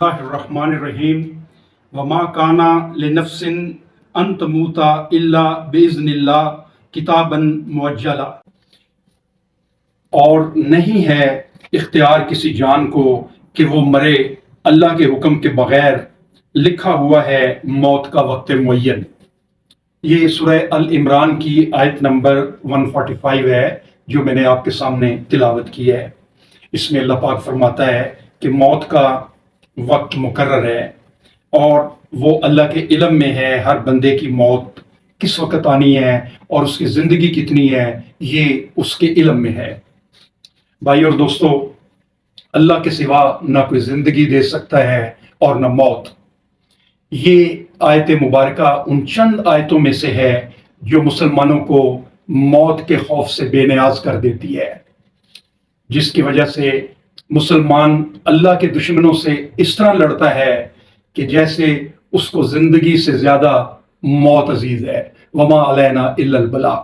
اللہ الرحمن الرحیم وما کانا لنفس ان تموت الا باذن اللہ کتابا مؤجلا، اور نہیں ہے اختیار کسی جان کو کہ وہ مرے اللہ کے حکم کے بغیر، لکھا ہوا ہے موت کا وقت معین۔ یہ سورہ العمران کی آیت نمبر 145 ہے جو میں نے آپ کے سامنے تلاوت کی ہے۔ اس میں اللہ پاک فرماتا ہے کہ موت کا وقت مقرر ہے اور وہ اللہ کے علم میں ہے۔ ہر بندے کی موت کس وقت آنی ہے اور اس کی زندگی کتنی ہے، یہ اس کے علم میں ہے۔ بھائی اور دوستو، اللہ کے سوا نہ کوئی زندگی دے سکتا ہے اور نہ موت۔ یہ آیت مبارکہ ان چند آیتوں میں سے ہے جو مسلمانوں کو موت کے خوف سے بے نیاز کر دیتی ہے، جس کی وجہ سے مسلمان اللہ کے دشمنوں سے اس طرح لڑتا ہے کہ جیسے اس کو زندگی سے زیادہ موت عزیز ہے۔ وما علینا الا البلاغ۔